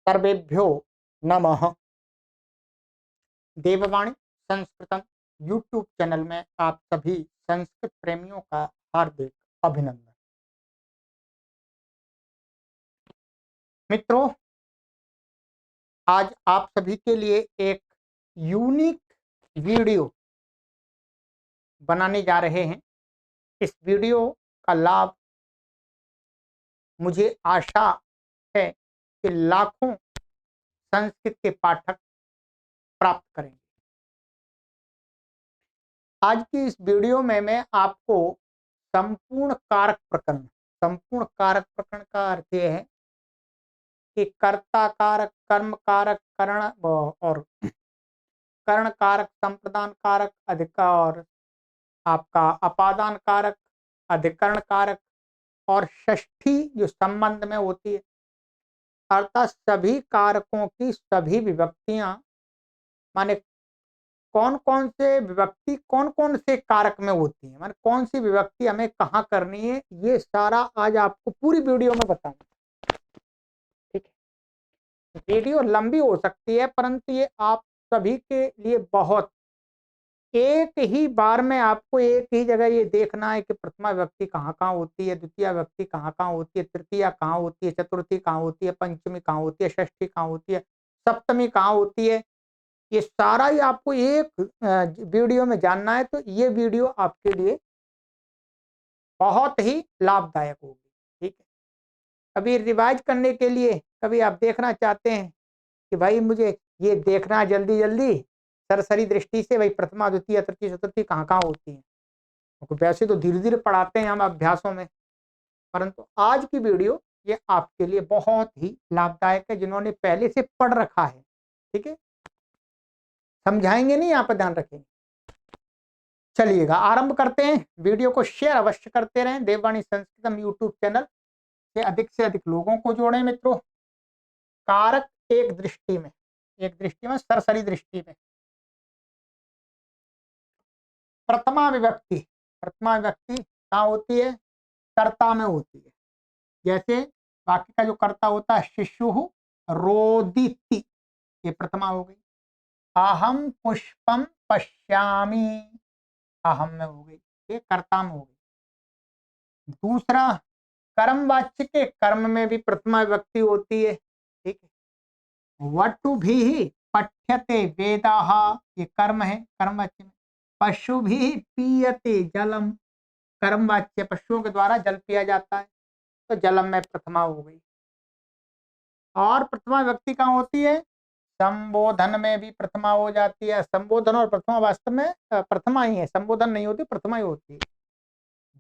सर्वेभ्यो नमः। देववाणी संस्कृतम YouTube channel में आप सभी संस्कृत प्रेमियों का हार्दिक अभिनंदन। मित्रों, आज आप सभी के लिए एक यूनिक वीडियो बनाने जा रहे हैं। इस वीडियो का लाभ मुझे आशा है कि लाखों संस्कृत के पाठक प्राप्त करेंगे। आज की इस वीडियो में मैं आपको संपूर्ण कारक प्रकरण का अर्थ यह है कि कर्ता कारक, कर्म कारक, करण और कर्ण कारक, संप्रदान कारक, अधिकार, आपका अपादान कारक, अधिकरण कारक और षष्ठी जो संबंध में होती है, अर्थात सभी कारकों की सभी विभक्तियां, माने कौन कौन से विभक्ति कौन कौन से कारक में होती है, माने कौन सी विभक्ति हमें कहाँ करनी है, ये सारा आज आपको पूरी वीडियो में बताऊंगा। ठीक है, वीडियो लंबी हो सकती है परंतु ये आप सभी के लिए बहुत, एक ही बार में आपको एक ही जगह ये देखना है कि प्रथमा विभक्ति कहाँ कहाँ होती है, द्वितीय विभक्ति कहाँ कहाँ होती है, तृतीया कहाँ होती है, चतुर्थी कहाँ होती है, पंचमी कहाँ होती है, षष्ठी कहाँ होती है, सप्तमी कहाँ होती है। ये सारा ही आपको एक वीडियो में जानना है, तो ये वीडियो आपके लिए बहुत ही लाभदायक होगी। ठीक है, कभी रिवाइज करने के लिए, कभी आप देखना चाहते हैं कि भाई मुझे ये देखना है जल्दी जल्दी सरसरी दृष्टि से, भाई प्रथमा द्वितीय तृतीय चतुर्थी कहाँ कहाँ होती है, क्योंकि वैसे तो धीरे धीरे पढ़ाते हैं हम अभ्यासों में, परंतु आज की वीडियो ये आपके लिए बहुत ही लाभदायक है जिन्होंने पहले से पढ़ रखा है। ठीक है, समझाएंगे नहीं, यहाँ पर ध्यान रखेंगे। चलिएगा आरंभ करते हैं। वीडियो को शेयर अवश्य करते रहें। देववाणी संस्कृतम यूट्यूब चैनल से अधिक लोगों को जोड़ें। मित्रों, कारक एक दृष्टि में सरसरी दृष्टि में प्रथमा विभक्ति कहाँ होती है? कर्ता में होती है। जैसे वाक्य का जो कर्ता होता है, शिशु रोदिति, ये प्रथमा हो गई। अहम पुष्पम पश्यामि, अहम में हो गई, ये कर्ता में हो गई। दूसरा, कर्म वाच्य के कर्म में भी प्रथमा विभक्ति होती है। ठीक है, वटु भी पठ्यते वेदाः, ये कर्म है, कर्म वाच्य में। पशु भी पीयते जलम, कर्म वाच्य, पशुओं के द्वारा जल पिया जाता है, तो जलम में प्रथमा हो गई। और प्रथमा विभक्ति कहाँ होती है? संबोधन में भी प्रथमा हो जाती है। संबोधन और प्रथमा वास्तव में प्रथमा ही है, संबोधन नहीं होती, प्रथमा ही होती है।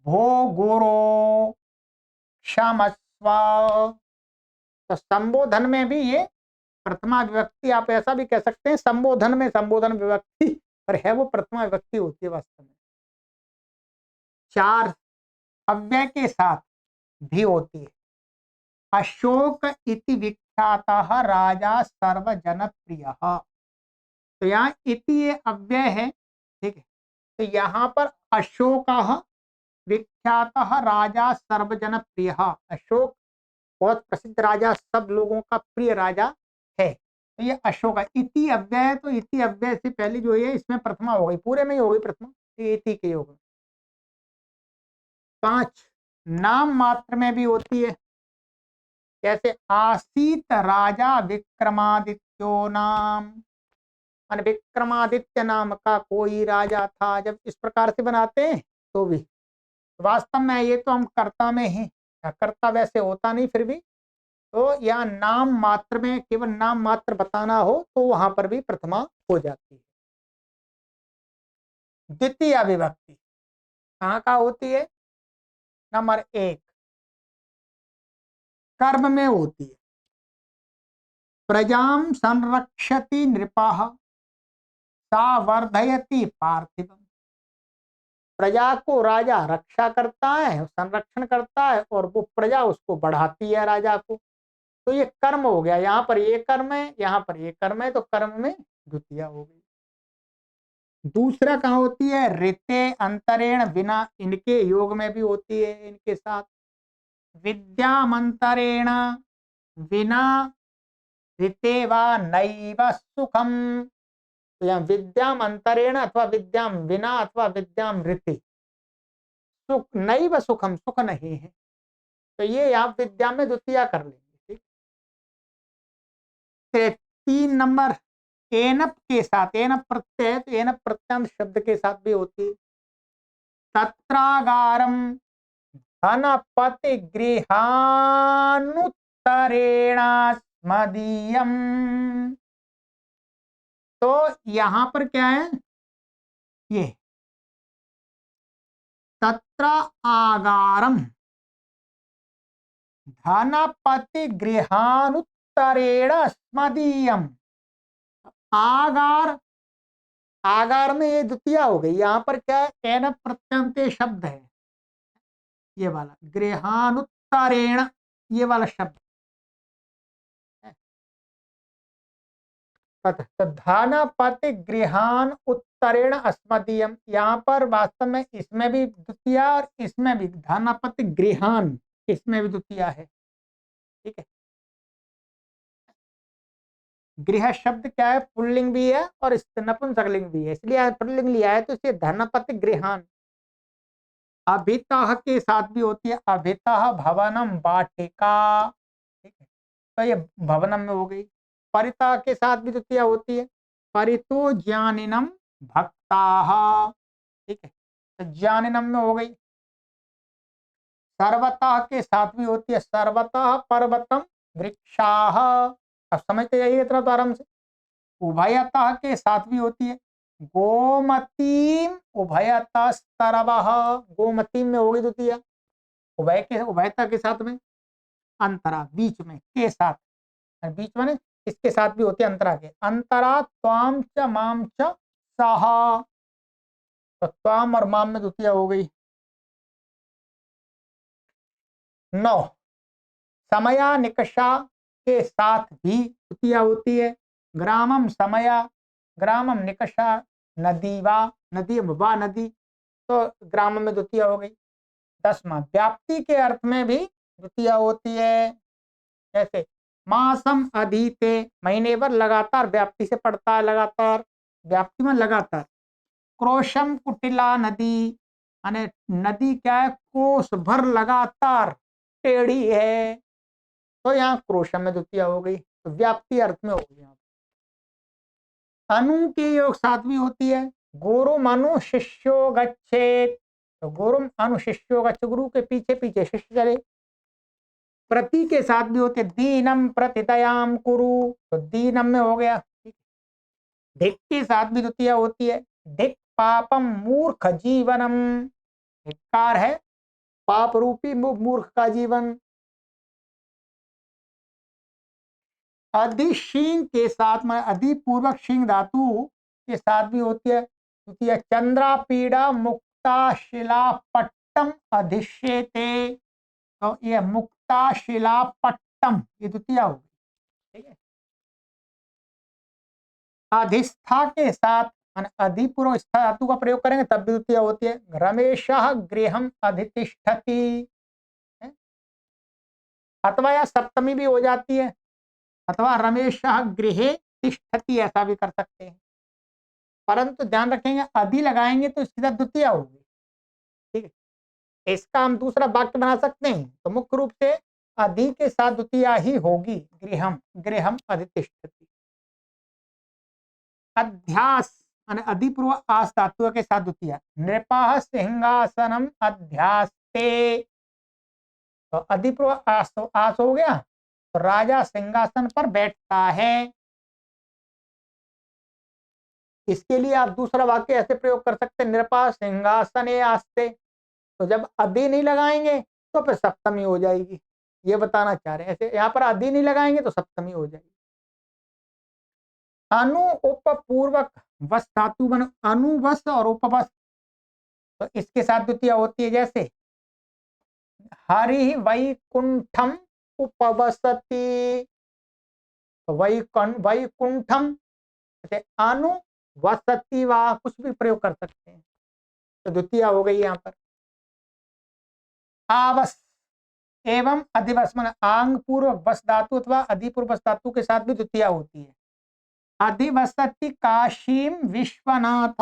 भो गोरो क्षमस्व, तो संबोधन में भी ये प्रथमा विभक्ति, आप ऐसा भी कह सकते हैं संबोधन में संबोधन विभक्ति पर है, वो प्रथमा विभक्ति होती है वास्तव में। 4 अव्यय के साथ भी होती है। अशोक इति विख्यातः राजा सर्वजनप्रियः, तो यहाँ इति ये अव्यय है। ठीक है, तो यहाँ पर अशोकः विख्यातः राजा सर्वजनप्रियः, अशोक बहुत प्रसिद्ध राजा, सब लोगों का प्रिय राजा है, तो ये अशोक है। इति अव्यय है, तो इति अव्यय से पहले जो है इसमें प्रथमा हो गई, पूरे में ही हो गई प्रथमा, इति के योग में। 5 नाम मात्र में भी होती है। जैसे आसीत राजा विक्रमादित्यो नाम, मान विक्रमादित्य नाम का कोई राजा था, जब इस प्रकार से बनाते हैं तो भी वास्तव में ये तो हम कर्ता में ही, कर्ता वैसे होता नहीं, फिर भी तो यहाँ नाम मात्र में, केवल नाम मात्र बताना हो तो वहां पर भी प्रथमा हो जाती है। द्वितीय विभक्ति कहाँ का होती है? नंबर 1 कर्म में होती है। प्रजाम संरक्षति नृपः सा वर्धयति पार्थिवम, प्रजा को राजा रक्षा करता है, संरक्षण करता है, और वो प्रजा उसको बढ़ाती है राजा को, तो ये कर्म हो गया। यहाँ पर ये कर्म है, यहाँ पर ये कर्म है, तो कर्म में द्वितीय हो गई। दूसरा कहाँ होती है? ऋते अंतरेण बिना, इनके योग में भी होती है, इनके साथ। विद्यामंतरेण बिना ऋते वा नैव सुखम। तो यहाँ विद्याम अंतरेण अथवा विद्याम विना अथवा विद्याम ऋति, सुख नैव सुखम, सुख नहीं है। तो ये आप विद्या में द्वितीय कर लेंगे। ठीक, 3 नंबर एनप के साथ, एनप प्रत्यय, तो एनप प्रत्यंत शब्द के साथ भी होती है। तत्रागारम धनपति गृहानुत्तरेणास्मदीयम। तो यहां पर क्या है, ये तत्र आगारम धनपति गृहानुत्तरेण स्मदीयम। आगार, आगार में ये द्वितीय हो गई। यहाँ पर क्या है, एन प्रत्यंते शब्द है, ये वाला गृहानुत्तरेण, ये वाला शब्द। धनपति गृहान उत्तरेण अस्मदीयम, यहाँ पर वास्तव में इसमें भी द्वितीय और इसमें भी धनपति गृहान, इसमें भी द्वितीय है। ठीक है, गृह शब्द क्या है, पुल्लिंग भी है और नपुंसकलिंग भी है, इसलिए पुल्लिंग लिया है, तो इसे धनपति गृहान। अभितः के साथ भी होती है, अभितः भवनम वाटिका। ठीक है, तो ये भवनम में हो गई। परितः के साथ भी द्वितीय होती है, परितो ज्ञानिनम भक्ताः। ठीक है, तो ज्ञानिनम में हो गई। सर्वतः के साथ भी होती है, सर्वतः पर्वतम वृक्षाः। अब समझते जाइए इतना तो आराम से। उभयतः के साथ भी होती है, गोमतीम उभयतस्तरवः। गोमतीम में होगी द्वितीय, उभय के, उभयता के साथ में, अंतरा बीच में के साथ, बीच में नहीं, इसके साथ भी होती है अंतरा के। अंतरा त्वाम च माम च सह, तो त्वाम और माम में द्वितीय हो गई। 9 समया निकषा के साथ भी द्वितीय होती है, ग्रामम समया, ग्रामम निकषा, नदी वा, नदी वा नदी, तो ग्राम में द्वितीय हो गई। 10वां व्याप्ति के अर्थ में भी द्वितीय होती है, जैसे मासम अधीते, महीने भर लगातार व्याप्ति से पड़ता है, लगातार व्याप्ति में लगातार। क्रोशम कुटिला नदी, यानी नदी क्या है, कोस भर लगातार टेढ़ी है, तो यहाँ क्रोशम में द्वितीय हो गई, तो व्याप्ति अर्थ में हो गई। यहाँ अनु के योग साथ भी होती है, गुरुम अनु शिष्यो गच्छेत, तो गुरुम अनु शिष्यो गच्छ, गुरु के पीछे पीछे शिष्य चले। प्रति के साथ भी होते, दीनम प्रतिदयाम कुरु, तो दीनम में हो गया। धिक के साथ भी द्वितीय होती है, धिक पापम मूर्ख जीवनम, धिक्कार है पाप रूपी मूर्ख का जीवन। अधिशींग के साथ में, अधिपूर्वक शिंग धातु के साथ भी होती है द्वितीय, चंद्रा पीड़ा मुक्ता शिला पट्टम अधिष्येते, तो ये मुक्ता शिला पट्टम ये द्वितीय होगी। ठीक है, अधिष्ठा के साथ अधिपूर्व स्था धातु का प्रयोग करेंगे तब भी द्वितीय होती है, रमेशः गृहम अधितिष्ठति, अथवा या सप्तमी भी हो जाती है, अथवा रमेशः गृहे तिष्ठति, ऐसा भी कर सकते हैं, परंतु ध्यान रखेंगे अधि लगाएंगे तो इसके साथ द्वितीय होगी। ठीक है, इसका हम दूसरा वाक्य बना सकते हैं, तो मुख्य रूप से अधि के साथ द्वितीय ही होगी, गृहम, गृहम अधितिष्ठति। अध्यास अधिपूर्व आस धातु के साथ द्वितीय, नृपः सिंहासनम अध्यास्ते, तो अधिपूर्व आस, तो आस हो गया, तो राजा सिंहासन पर बैठता है। इसके लिए आप दूसरा वाक्य ऐसे प्रयोग कर सकते हैं, नृपः सिंहासने आस्ते, तो जब अधि नहीं लगाएंगे तो फिर सप्तमी हो जाएगी, ये बताना चाह रहे हैं। ऐसे यहाँ पर अधि नहीं लगाएंगे तो सप्तमी हो जाएगी। अनु उपपूर्वक वस धातु बन, अनुवस और उपवस, तो इसके साथ द्वितीय होती है, जैसे हरि वैकुंठम उपवसति, वैकुंठम, जैसे अनु वसति वा कुछ भी प्रयोग कर सकते हैं, तो द्वितीय हो गई यहाँ पर। आवस एवं अधिवस्मन आंग पूर्व बस धातु अथवा अधिपूर्व बस धातु के साथ भी द्वितीया होती है। अधिवसति काशीम विश्वनाथ,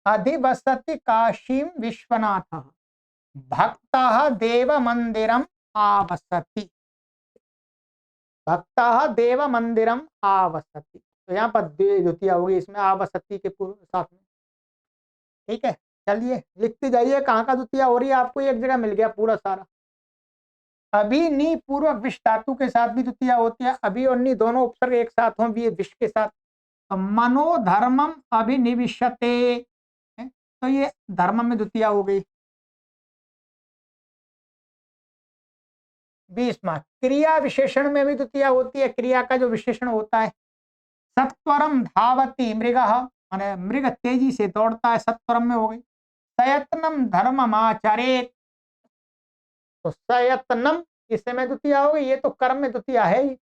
अधिवसति काशीम विश्वनाथ, भक्तः देव मंदिरम आवसति, भक्तः देव मंदिरम आवसति। तो यहाँ पर द्वितीया होगी इसमें आवसति के पूर्व साथ में। ठीक है, चलिए लिखते जाइए कहाँ का द्वितीया हो रही है, आपको एक जगह मिल गया पूरा सारा। अभी नी पूर्वक विष धातु के साथ भी द्वितीया होती है। अभी और नी दोनों उपसर्ग एक साथ हों विष के साथ। तो मनोधर्मम अभिनिविशते, तो ये धर्म में द्वितीया हो गई। 20वां क्रिया विशेषण में भी द्वितीया होती है। क्रिया का जो विशेषण होता है, सत्वरम धावती मृगः, माने मृग तेजी से दौड़ता है, सत्वरम में हो गई। सयत्नम धर्ममाचरेत, तो सयत्नम इससे में द्वितीया हो गई। ये तो कर्म में द्वितीया है ही,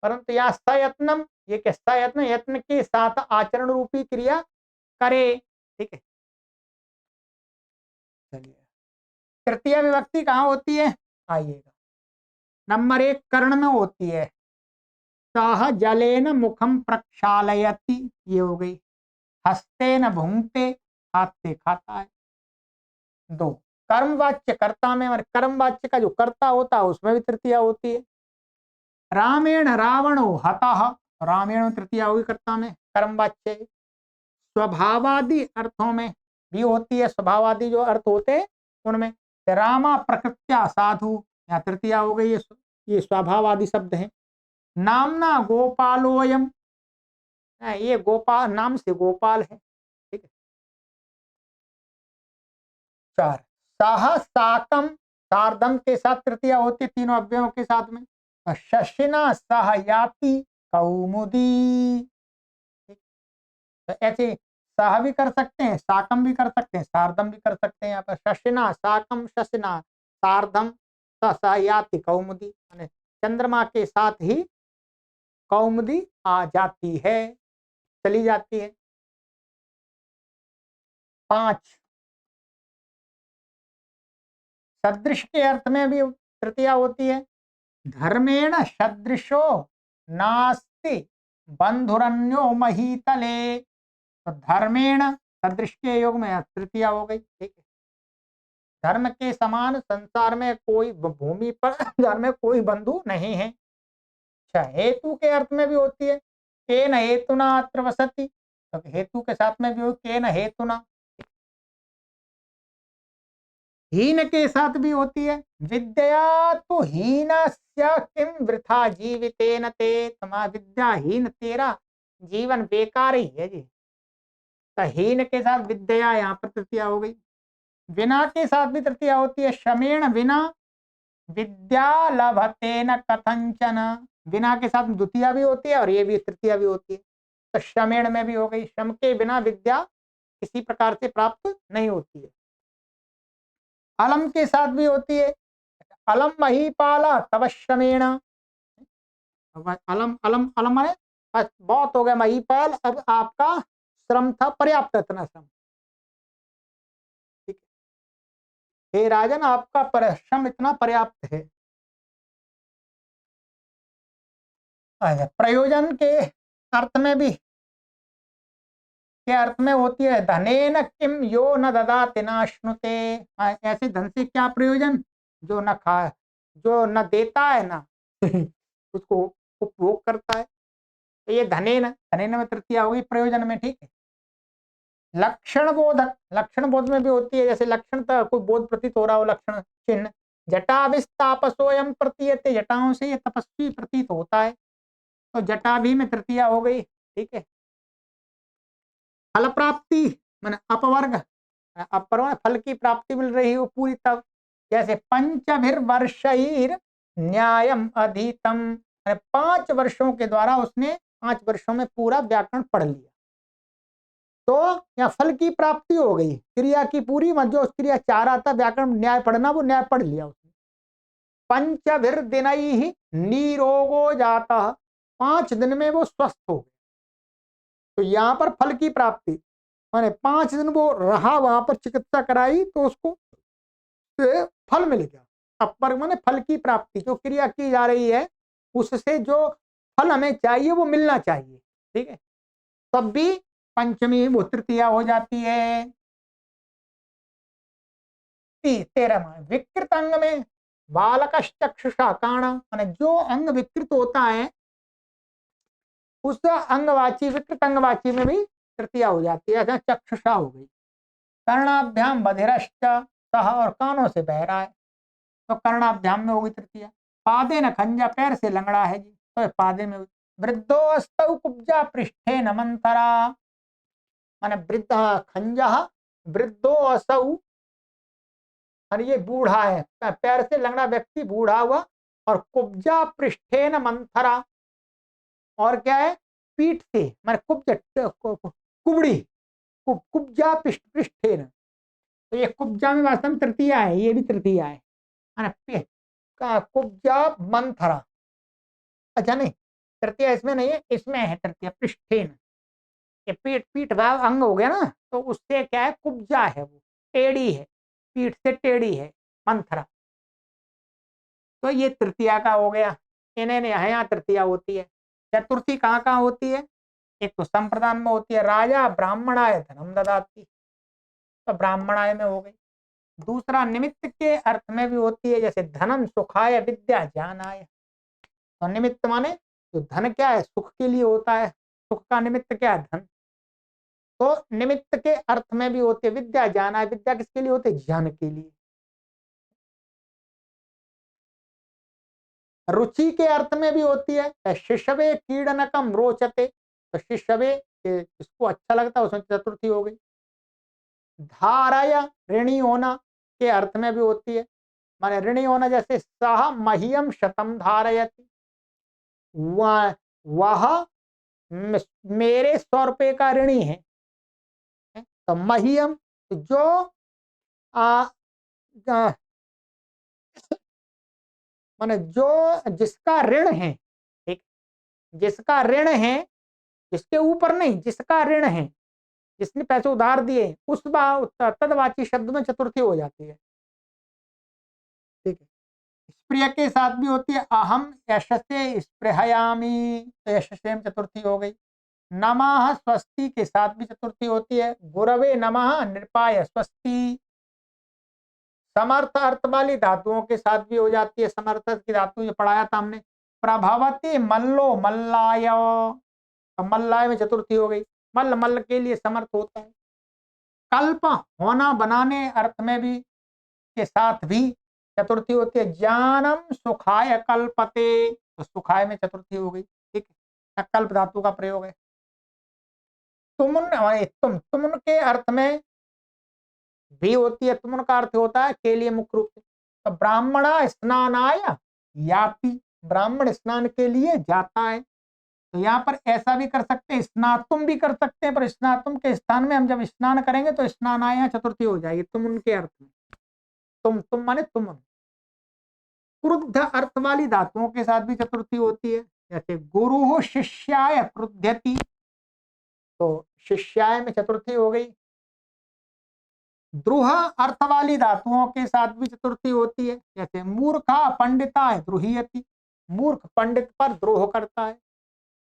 परंतु यहाँ सयत्नम, ये क्या सयत्न, यत्न के साथ आचरण रूपी क्रिया करे। ठीक है, चलिए तृतीय विभक्ति कहाँ होती है, आइएगा। नंबर 1 कर्ण में होती है। सह जलेन मुखम प्रक्षालयति, ये हो गई। हस्तेन भुंक्ते, हाथ से खाता है। 2 कर्मवाच्य कर्ता में, कर्मवाच्य का जो कर्ता होता है उसमें भी तृतीया होती है। रामेण रावणो हतः, रामेण तृतीया होगी कर्ता में, कर्मवाच्य। स्वभावादि अर्थों में भी होती है, स्वभावादि जो अर्थ होते हैं उनमें। रामा प्रकृत्या साधु, यहाँ तृतीया हो गई। ये स्वभावादि शब्द है। नामना गोपालोयम, ये गोपाल नाम से गोपाल है। ठीक है। 4 साह साकम, सार्धम के साथ तृतीया होती है, तीनों अव्ययों के साथ में। शशिना सहयाति कौमुदी, तो ऐसे सह भी कर सकते हैं, साकम भी कर सकते हैं, सार्धम भी कर सकते हैं। यहाँ पर शशिना साकम शशिना सार्धम सहयाति कौमुदी, चंद्रमा के साथ ही कौमुदी आ जाती है, चली जाती है। 5 सदृश के अर्थ में भी तृतीया होती है। धर्मेण सदृशो नास्ति बंधुरन्यो महीतले, तो धर्मेण सदृश के योग में तृतीया हो गई। ठीक है, धर्म के समान संसार में कोई भूमि पर धर्म में कोई बंधु नहीं है। अच्छा, हेतु के अर्थ में भी होती है। केन हेतुना अत्र वसति, तो हेतु के साथ में भी हो, केन हेतुना। हीन के साथ भी होती है। विद्या तो हीनस्य किम वृथा जीवितेन ते, तुम्हारा विद्याहीन तेरा जीवन बेकार ही है जी। तो हीन के साथ विद्या यहाँ पर तृतीया हो गई। विना के साथ भी तृतीया होती है। शमेण विना विद्या लभतेन कथंचन, विना के साथ द्वितीया भी होती है और ये भी तृतीया भी होती है। तो शमेण में भी हो गई। श्रम के बिना विद्या किसी प्रकार से प्राप्त नहीं होती है। अलम के साथ भी होती है। अलम महीपाला तवश्रमेण, अलम अलम अलम है बहुत हो गया महीपाल, अब आपका श्रम था पर्याप्त, इतना श्रम। ठीक है, हे राजन आपका परिश्रम इतना पर्याप्त है। प्रयोजन के अर्थ में भी, के अर्थ में होती है। धनेन किम यो न ददाति नाश्नुते, ऐसे धन से क्या प्रयोजन जो न खा, जो न देता है ना उसको उपभोग करता है। तो ये धनेन, धनेन में तृतीया होगी प्रयोजन में। ठीक है। लक्षण बोधक, लक्षण बोध में भी होती है। जैसे लक्षण तो कोई बोध प्रतीत हो रहा हो, लक्षण चिन्ह। जटा विस्तापसोयम प्रतीयते, जटाओं से ये तपस्वी प्रतीत होता है, तो जटा भी में तृतीया हो गई। ठीक है। फल प्राप्ति माने अपवर्ग, अपर फल की प्राप्ति मिल रही हो पूरी तब। जैसे पंचभिर्वर्षैर न्यायम अधीतम, 5 वर्षों के द्वारा उसने 5 वर्षों में पूरा व्याकरण पढ़ लिया, तो या फल की प्राप्ति हो गई। क्रिया की पूरी जो क्रिया चाह रहा था व्याकरण न्याय पढ़ना, वो न्याय पढ़ लिया उसने। पंचभिर्दिनैः निरोगो जाता, 5 दिन में वो स्वस्थ हो गए। तो यहाँ पर फल की प्राप्ति, माने 5 दिन वो रहा वहां पर, चिकित्सा कराई तो उसको से फल मिल गया। अपर माने फल की प्राप्ति, जो क्रिया की जा रही है उससे जो फल हमें चाहिए वो मिलना चाहिए। ठीक है, तब भी पंचमी वो तृतीया हो जाती है। 13वां विकृत अंग में बालक चक्षुषा काणा, माने जो अंग विकृत होता है उस अंगवाची विकृत अंगवाची में भी तृतीया हो जाती है। ऐसा चक्षुषा हो गई। कर्णाभ्याम बधिरश्च, सह और कानों से बह रहा है तो कर्णाभ्याम में होगी तृतीया। पादे न खंजा, पैर से लंगड़ा है जी तो पादे में होगी। वृद्धो अस्तौ कुब्जा पृष्ठे न मंथरा, माने वृद्ध खंजा वृद्धो असौ, और ये बूढ़ा है, पैर से लंगड़ा व्यक्ति बूढ़ा हुआ। और कुब्जा पृष्ठे न मंथरा, और क्या है, पीठ से माने कुबड़ी, कुब्जा पृष्ठे न, तो ये कुब्जा में वास्तव में तृतीया है, ये भी तृतीया है। कुब्जा मंथरा, अच्छा नहीं, तृतीया इसमें नहीं है, इसमें है तृतीया पृष्ठेन। ये पीठ, पीठ भाव अंग हो गया ना, तो उससे क्या है, कुब्जा है, वो टेढ़ी है, पीठ से टेढ़ी है मंथरा, तो ये तृतीया का हो गया। इन्हें यहाँ तृतीया होती है। चतुर्थी कहाँ कहाँ होती है, एक तो संप्रदान में होती है, राजा ब्राह्मणाय धनम ददाती, तो ब्राह्मणाय में हो गई। दूसरा निमित्त के अर्थ में भी होती है, जैसे धनम सुखाय विद्या ज्ञानाय, तो निमित्त माने तो धन क्या है, सुख के लिए होता है, सुख का निमित्त क्या है, धन, तो निमित्त के अर्थ में भी होती है। विद्या ज्ञानाय, विद्या किसके लिए होती है, ज्ञान के लिए। रुचि के अर्थ में भी होती है, शिशवे कीड़नकम रोचते, तो शिशवे जिसको अच्छा लगता है उसमें चतुर्थी हो गई। धाराया ऋणी होना के अर्थ में भी होती है, माने ऋणी होना, जैसे सह मह्यम शतम धारयति, वह मेरे 100 रुपए का ऋणी है। तो मह्यम जो आ, आ, माने जो जिसका ऋण है, ठीक, जिसका ऋण है, जिसके ऊपर नहीं, जिसका ऋण है, जिसने पैसे उधार दिए, उस तदवाची शब्द में चतुर्थी हो जाती है। ठीक है, स्प्रिय के साथ भी होती है, अहम यशसे स्पृहयामी, तो यशसे में चतुर्थी हो गई। नमः स्वस्ति के साथ भी चतुर्थी होती है, गुरवे नमः नृपाय स्वस्ति। समर्थ अर्थ वाली धातुओं के साथ भी हो जाती है, समर्थ की धातु ये पढ़ाया था हमने। प्रभवती मल्लो मल्लाय, तो मल्लाय में चतुर्थी हो गई, मल्ल मल्ल के लिए समर्थ होता है। कल्प होना बनाने अर्थ में भी के साथ भी चतुर्थी होती है। ज्ञानम सुखाय कल्पते, तो सुखाय में चतुर्थी हो गई। ठीक है, कल्प धातु का प्रयोग है। तुम के अर्थ में भी होती है, तुम का अर्थ होता है के लिए मुख्य रूप से। तो ब्राह्मणा स्नानाय याति, ब्राह्मण स्नान के लिए जाता है, तो यहाँ पर ऐसा भी कर सकते हैं, स्नातुम भी कर सकते हैं, पर स्नातुम के स्थान में हम जब स्नान करेंगे तो स्नानाय चतुर्थी हो जाएगी तुम उनके अर्थ में। तुम माने तुम। क्रुद्ध अर्थ वाली धातुओं के साथ भी चतुर्थी होती है, जैसे गुरु शिष्याय क्रुध्यति, तो शिष्याय में चतुर्थी हो गई। द्रुह अर्थ वाली धातुओं के साथ भी चतुर्थी होती है, जैसे मूर्खा पंडिताय द्रुहियति, मूर्ख पंडित पर द्रोह करता है,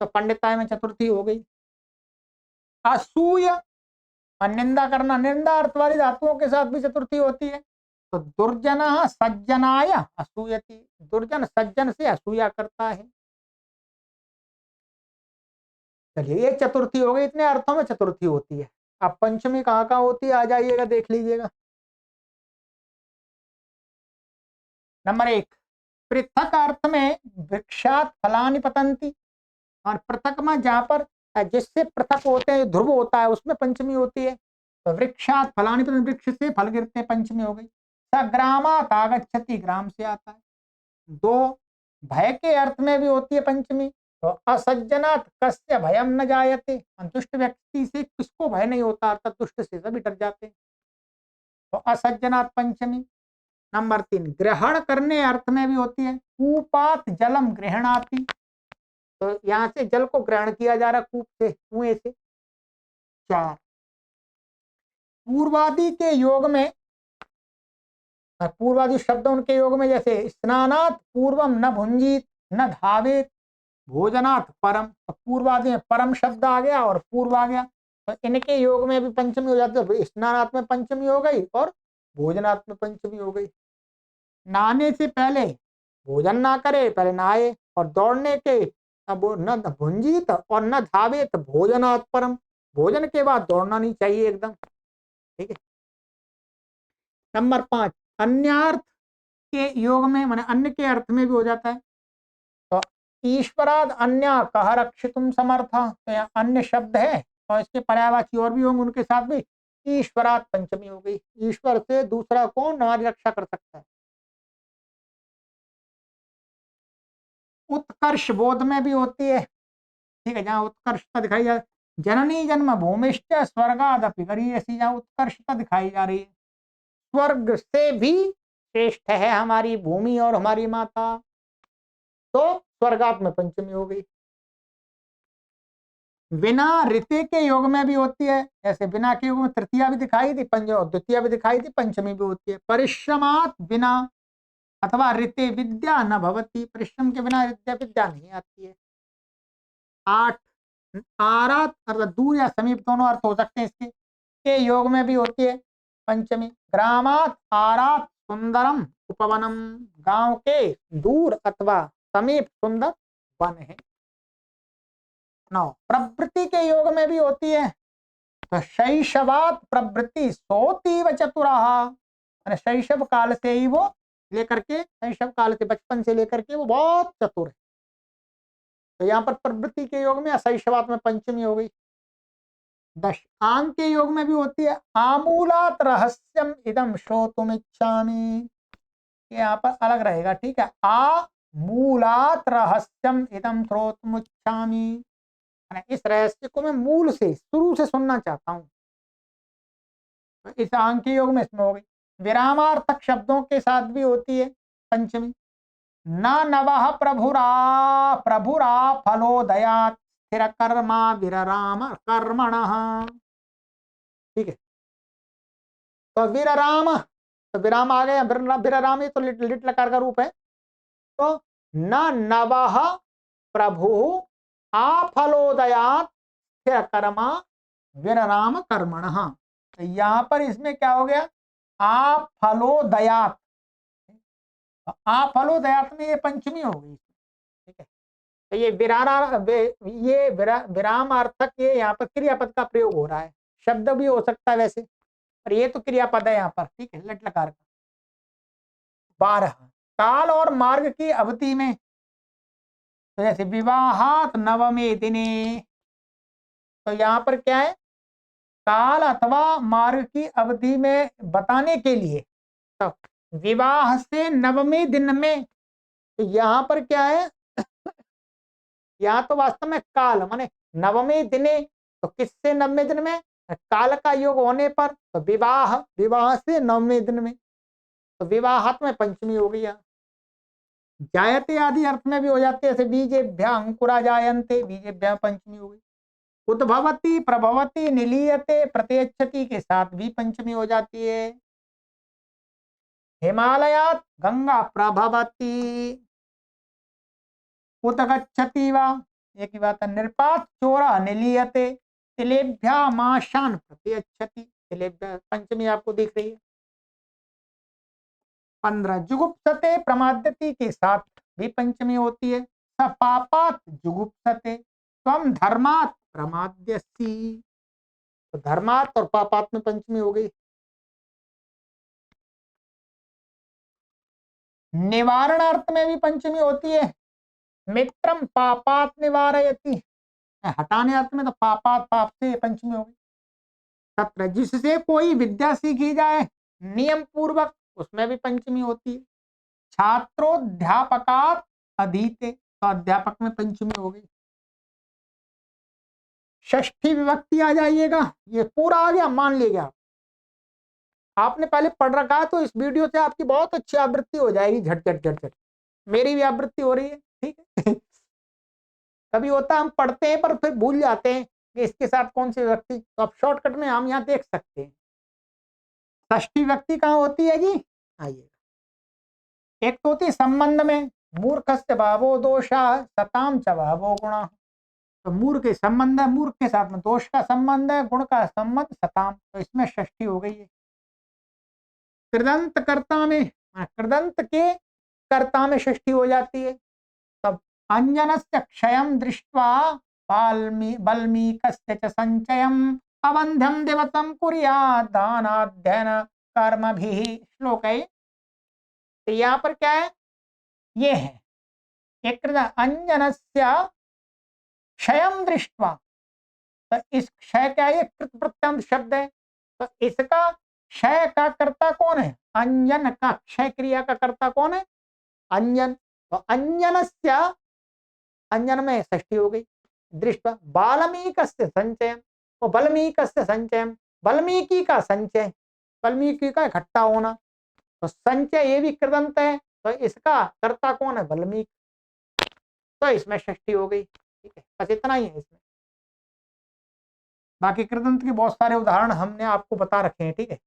तो पंडिताय में चतुर्थी हो गई। असूय निंदा करना, निंदा अर्थ वाली धातुओं के साथ भी चतुर्थी होती है, तो दुर्जन सज्जनाय असूयति, दुर्जन सज्जन से असूया करता है। चलिए ये चतुर्थी हो गई, इतने अर्थों में चतुर्थी होती है। अब पंचमी कहाँ कहाँ होती है, आ जाइएगा देख लीजिएगा। नंबर 1, पृथक अर्थ में वृक्षात फलानि पतंती, और पृथक में जहां पर जिससे पृथक होते हैं, ध्रुव होता है, उसमें पंचमी होती है। तो वृक्षात फलानि पतंती, वृक्ष से फल गिरते हैं, पंचमी हो गई। सग्रामात आगच्छति, ग्राम से आता है। 2, भय के अर्थ में भी होती है पंचमी, तो असज्जनात कस्य भयम न जायते, दुष्ट व्यक्ति से किसको भय नहीं होता, अर्थात दुष्ट से सभी डर जाते हैं, तो असज्जनात पंचमी। नंबर 3, ग्रहण करने अर्थ में भी होती है, कूपात जलम ग्रहणाति, तो यहाँ से जल को ग्रहण किया जा रहा कूप से, कुएं से। 4, पूर्वादि के योग में, पूर्वादि शब्द उनके योग में, जैसे स्नानात् पूर्वम न भुंजीत न धावेत भोजनात् परम, तो पूर्वादि में परम शब्द आ गया और पूर्व आ गया, तो इनके योग में भी पंचमी हो जाती है। स्नानात् में पंचमी हो गई और भोजनात् में पंचमी हो गई। नहाने से पहले भोजन ना करे, पहले नहाए, और दौड़ने के अब न भुंजीत और न धावेत भोजनात् परम, भोजन के बाद दौड़ना नहीं चाहिए एकदम। ठीक है। नंबर 5, अन्यार्थ के योग में, माने अन्य के अर्थ में भी हो जाता है। तो ईश्वराद अन्य कह रक्षितुम समर्थ, तो यहाँ अन्य शब्द है और इसके पर्यायवाची और भी होंगे, उनके साथ भी ईश्वरात पंचमी हो गई। ईश्वर से दूसरा कौन हमारी रक्षा कर सकता है। उत्कर्ष बोध में भी होती है। ठीक है, जहाँ उत्कर्षता दिखाई जा, जननी जन्म भूमिश्च स्वर्गादपि गरीयसी, जहाँ उत्कर्षता दिखाई जा रही है, स्वर्ग से भी श्रेष्ठ है हमारी भूमि और हमारी माता, तो स्वर्गात में पंचमी हो गई। बिना ऋते के योग में भी होती है, जैसे बिना के योग में तृतीया भी दिखाई थी, द्वितीया भी दिखाई थी, पंचमी भी होती है। परिश्रमात बिना अथवा ऋते विद्या न भवती, परिश्रम के बिना विद्या नहीं आती है। 8, आरात अर्थात दूर या समीप दोनों अर्थ हो सकते हैं इसके, के योग में भी होती है पंचमी। ग्रामात आरात सुंदरम उपवनम, गांव के दूर अथवा समीप सुंदर वन है। 9, प्रवृत्ति के योग में भी होती है, तो शैशवात प्रवृत्ति सोतीव चतुराहा, शैशव काल से ही वो लेकर के, शैशव काल से बचपन से लेकर के वो बहुत चतुर है, तो यहाँ पर प्रवृत्ति के योग में शैशवात में पंचमी हो गई। 10, आंग के योग में भी होती है, आमूलात रहस्यम इदम श्रोतुम इच्छामि, यहाँ पर अलग रहेगा। ठीक है, आ मूलात रहस्यम इदम श्रोतुम इच्छामि, इस रहस्य को मैं मूल से, शुरू से सुनना चाहता हूं, तो इस आंग के योग में इसमें हो गई। विरामार्थक शब्दों के साथ भी होती है पंचमी। न नवः प्रभुरा फलोदयात् स्थिर कर्मा विरराम कर्मणः। ठीक है, तो विरराम, तो विराम आ गया, विरराम तो लिट लकार का रूप है, तो न नवः प्रभु आफलोदयात् स्थिर कर्मा विरराम कर्मणः, तो यहां पर इसमें क्या हो गया, आफलोदयात्, आफलोदयात् में ये पंचमी हो गई। ठीक है, तो ये विरामार्थक, ये यहाँ पर क्रियापद का प्रयोग हो रहा है, शब्द भी हो सकता है वैसे, पर ये तो क्रियापद है यहाँ पर। ठीक है, लट लकार का। 12, काल और मार्ग की अवधि में, तो जैसे विवाहात नवमे दिने, तो यहाँ पर क्या है, काल अथवा मार्ग की अवधि में बताने के लिए, तो विवाह से नवमे दिन में, तो यहाँ पर क्या है, यहाँ तो वास्तव में काल माने नवमे दिने, तो किससे नवमे दिन में, काल का योग होने पर, तो विवाह, विवाह से नवमे दिन में, तो विवाहात में पंचमी हो गई। जायते आदि अर्थ में भी हो जाते हैं, जैसे बीजेभ्या अंकुरा जायन्ते, बीजेभ्या पंचमी हो गई। उद्भवती प्रभवती निलीयते प्रत्यक्षति के साथ भी पंचमी हो जाती है। हिमालयात गंगा प्रभवती उदगच्छति वा, एक ही बात है। निरपात चोरा निलीयते तिलेभ्या माशान प्रत्यक्षति, तिलेभ्या पंचमी आपको दिख रही है। 15, जुगुप्सते प्रमाद्यति के साथ भी पंचमी होती है। सपापात जुगुप्सते त्वम धर्मात प्रमाद्यसि, तो धर्मात और पापात में पंचमी हो गई। निवारणार्थ में भी पंचमी होती है, मित्रम पापात निवारयति, हटाने अर्थ में तो पापात, पाप से पंचमी हो गई। 17, जिससे कोई विद्या सीखी जाए नियम पूर्वक, उसमें भी पंचमी होती है। छात्रोध्यापकात अधीते, तो अध्यापक में पंचमी हो गई। षष्ठी विभक्ति आ जाइएगा, ये पूरा आ गया, मान लीजिए आपने पहले पढ़ रखा है, तो इस वीडियो से आपकी बहुत अच्छी आवृत्ति हो जाएगी, झट झट झट झट। मेरी भी आवृत्ति हो रही है। ठीक है कभी होता है हम पढ़ते हैं पर फिर भूल जाते हैं कि इसके साथ कौन सी विभक्ति, तो आप शॉर्टकट में हम यहाँ देख सकते हैं। षष्ठी व्यक्ति कहाँ होती है जी? आइए, एक तो होती है संबंध में, मूर्खस्य भावो दोषा सताम च भावो गुणा। तो मूर्ख के संबंध है, मूर्ख के साथ में दोष का संबंध है, गुण का संबंध सताम, तो इसमें षष्ठी हो गई है। कृदंत कर्ता में, कृदंत के कर्ता में षष्ठी हो जाती है। तब अंजनस्य क्षयं दृष्ट्वा वाल्मीकस्य च संचयम् अवंध्यम दिवसम कुर्यात् दानाध्ययन कर्मभिः। श्लोक है। तो यहाँ पर क्या है, ये है एक अंजनस्य क्षयं दृष्ट्वा। तो इस क्षय क्या है, कृत प्रत्यंत शब्द है। तो इसका क्षय का कर्ता कौन है? अंजन का क्षय क्रिया का कर्ता कौन है? अंजन। तो अंजनस्य, अंजन में षष्ठी हो गई। दृष्टि बाल्मीकस्य संचय, वो बल्मीकस्य संचय, वाल्मीकि का संचय, वाल्मीकि का इकट्ठा होना। तो संचय ये भी कृदंत है, तो इसका कर्ता कौन है? वाल्मीकि। तो इसमें षष्ठी हो गई। ठीक है, बस इतना ही है इसमें। बाकी कृदंत के बहुत सारे उदाहरण हमने आपको बता रखे हैं। ठीक है,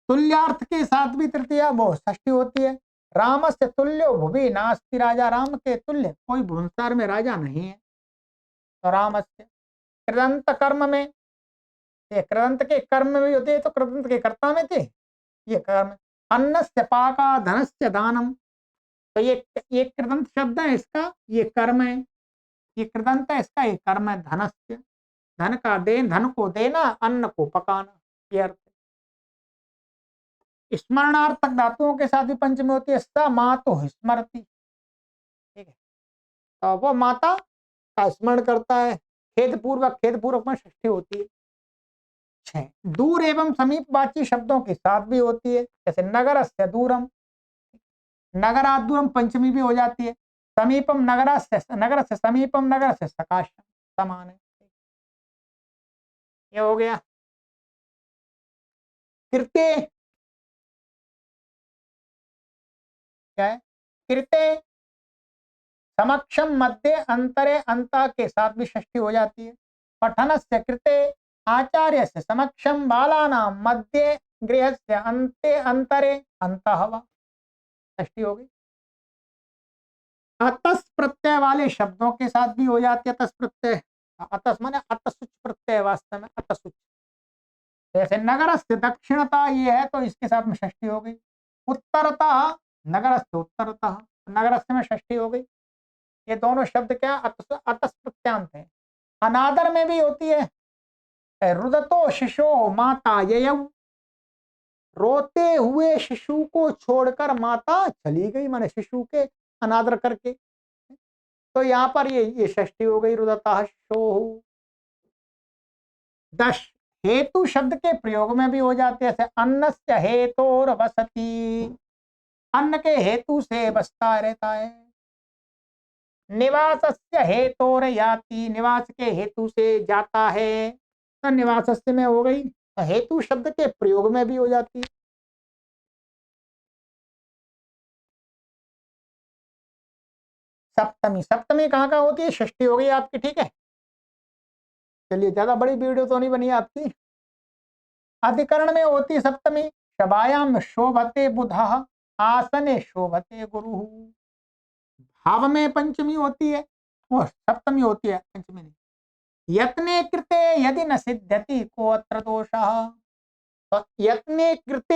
तुल्यार्थ के साथ भी तृतीया वो षष्ठी होती है। राम से तुल्यो भुवि नास्ति राजा, राम के तुल्य कोई भुवनसार में राजा नहीं है। तो राम से कृदंत कर्म में, ये कृदंत के कर्म में भी होते हैं, तो कृदंत के कर्ता में थे ये कर्म। अन्नस्य पाका धनस्य दानम, तो ये कृदंत शब्द है, इसका ये कर्म है। ये कृदंत है, इसका ये कर्म है। धनस्य, धन का देन, धन को देना, अन्न को पकाना, ये अर्थ। स्मरणार्थक धातुओं के साथ भी पंचमी होती है। स मातु स्मरति, ठीक है, तो वो माता का स्मरण करता है। खेद पूर्वक में षष्ठी होती है। 6 दूर एवं समीपवाची शब्दों के साथ भी होती है, जैसे नगर से दूरम, नगरात दूरम पंचमी भी हो जाती है। समीपम नगर से समीपम, नगर से सकाशम, समान है। ये हो गया। कृत्य क्या है? कृत्य समक्षम, मध्य, अंतरे, अंता के साथ भी षष्ठी हो जाती है। पठन से कृते, आचार्य से समक्षम, बालानां मध्य, गृह से अंते, अंतरे, अंतः षष्ठी हो गई। अतस प्रत्यय वाले शब्दों के साथ भी हो जाती है। अतस प्रत्यय, अतस माने अतसुच प्रत्यय, वास्तव में अतसुच। जैसे नगर से दक्षिणता ये है, तो इसके साथ में षष्ठी हो गई। उत्तरता, नगर से उत्तरता, नगर से में षष्ठी हो गई। ये दोनों शब्द क्या अतस प्रत्यांत है। अनादर में भी होती है। रुदतो शिशो माता ययौ, रोते हुए शिशु को छोड़कर माता चली गई, माने शिशु के अनादर करके। तो यहाँ पर ये षष्ठी हो गई, रुदता शिशो। 10 हेतु शब्द के प्रयोग में भी हो जाते हैं। अन्नस्य हेतोर वसति, अन्न के हेतु से बसता रहता है। निवासस्य हेतोर याति, निवास के हेतु से जाता है। तो निवासस्य में हो गई। तो हेतु शब्द के प्रयोग में भी हो जाती है। सप्तमी, सप्तमी कहाँ कहाँ होती है? षष्ठी हो गई आपकी। ठीक है, चलिए, ज्यादा बड़ी वीडियो तो नहीं बनी आपकी। अधिकरण में होती है सप्तमी। शबायाम शोभते बुधः, आसने शोभते गुरु। भाव में पंचमी होती है, वो सप्तमी होती है, पंचमी नहीं। यत्ने कृते यदि न सिद्ध्यति को अत्र दोषः। तो यत्ने कृते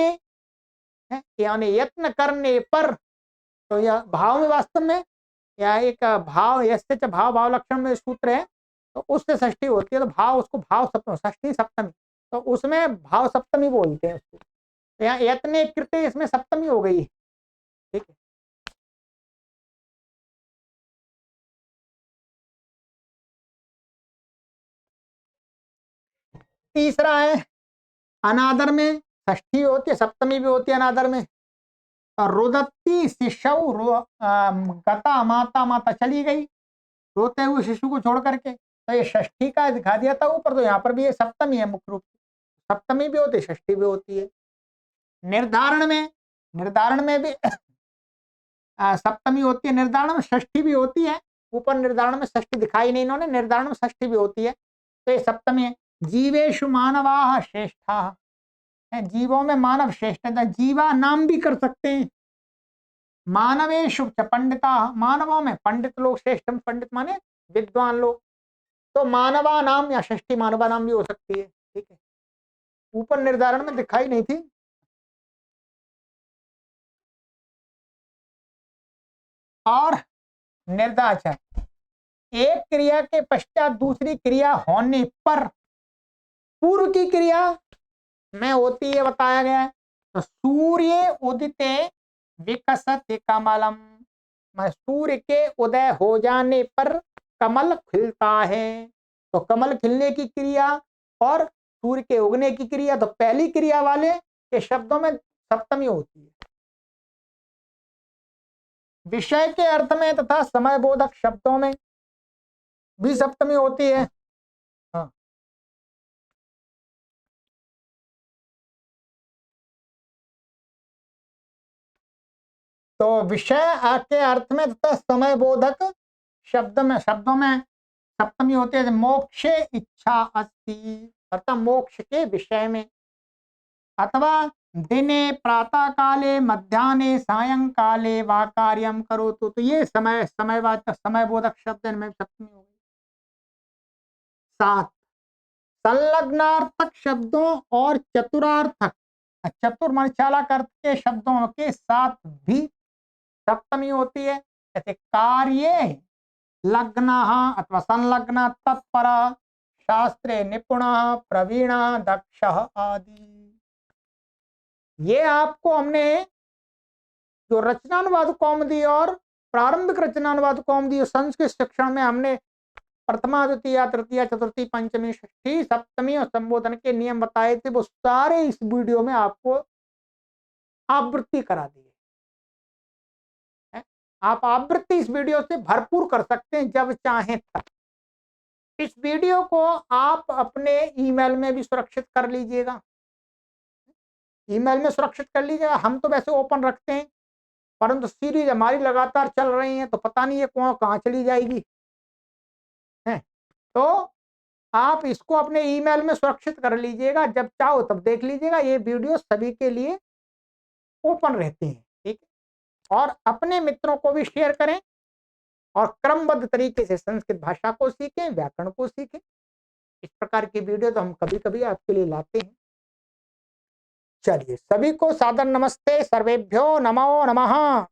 है, यानी यत्न करने पर, तो यह भाव में वास्तव में या एक भाव, यस्य च भाव, भाव लक्षण में सूत्र है, तो उससे षष्ठी होती है। तो भाव, उसको भाव सप्तमी, षष्ठी सप्तमी, तो उसमें भाव सप्तमी बोलते हैं उसको। तो यहाँ यत्ने कृते, इसमें सप्तमी हो गई। ठीक है, तीसरा है अनादर में षष्ठी होती है, सप्तमी भी होती है अनादर में। और रुदत्ती शिशु, गता माता, माता चली गई रोते हुए शिशु को छोड़ करके। तो ये षष्ठी का दिखा दिया था ऊपर, तो यहाँ पर भी ये सप्तमी है मुख्य रूप से। सप्तमी भी होती है, षष्ठी भी होती है। निर्धारण में, निर्धारण में भी सप्तमी होती है, निर्धारण में षष्ठी भी होती है। ऊपर निर्धारण में षष्ठी दिखाई नहीं इन्होंने, निर्धारण में षष्ठी भी होती है, तो ये सप्तमी है। जीवेषु मानवाः श्रेष्ठाः, जीवों में मानव श्रेष्ठ है। जीवा नाम भी कर सकते हैं। मानवेषु च पंडिताः, मानवों में पंडित लोग श्रेष्ठ, पंडित माने विद्वान लोग। तो मानवा नाम या षष्ठी मानवा नाम भी हो सकती है। ठीक है, ऊपर निर्धारण में दिखाई नहीं थी। और निर्दाचन, एक क्रिया के पश्चात दूसरी क्रिया होने पर पूर्व की क्रिया में होती है, बताया गया है। तो सूर्य उदिते विकसति कमलम, सूर्य के उदय हो जाने पर कमल खिलता है। तो कमल खिलने की क्रिया और सूर्य के उगने की क्रिया, तो पहली क्रिया वाले के शब्दों में सप्तमी होती है। विषय के अर्थ में तथा समय बोधक शब्दों में भी सप्तमी होती है। हाँ, तो विषय के अर्थ में तथा समय बोधक शब्दों में सप्तमी होती है। मोक्षे इच्छा अस्ति, अर्थात मोक्ष के विषय में, अथवा दिने प्रातः काले मध्याह्ने सायंकाले वा कार्यम करोतु, तो ये समयवाचक समय बोधक शब्द इनमें सप्तमी हो गई। 7 संलग्नार्थक शब्दों और चतुरार्थक, चतुर मान चालक अर्थ के शब्दों के साथ भी सप्तमी होती है। जैसे कार्ये लग्न अथवा संलग्न तत्पर, शास्त्रे निपुण, प्रवीण, दक्ष आदि। ये आपको हमने जो रचनानुवाद कौमुदी और प्रारंभिक रचनानुवाद कौमुदी संस्कृत शिक्षण में हमने प्रथमा द्वितीय तृतीय चतुर्थी पंचमी षष्ठी सप्तमी और संबोधन के नियम बताए थे, वो सारे इस वीडियो में आपको आवृत्ति करा दी है। आप आवृत्ति इस वीडियो से भरपूर कर सकते हैं जब चाहें तब। इस वीडियो को आप अपने ईमेल में भी सुरक्षित कर लीजिएगा, ईमेल में सुरक्षित कर लीजिएगा। हम तो वैसे ओपन रखते हैं, परंतु सीरीज हमारी लगातार चल रही है, तो पता नहीं है कहाँ चली जाएगी है। तो आप इसको अपने ईमेल में सुरक्षित कर लीजिएगा, जब चाहो तब देख लीजिएगा। ये वीडियो सभी के लिए ओपन रहते हैं, ठीक है। और अपने मित्रों को भी शेयर करें और क्रमबद्ध तरीके से संस्कृत भाषा को सीखें, व्याकरण को सीखें। इस प्रकार की वीडियो तो हम कभी कभी आपके लिए लाते हैं। चलिए, सभी को सादर नमस्ते, सर्वेभ्यो नमो नमः।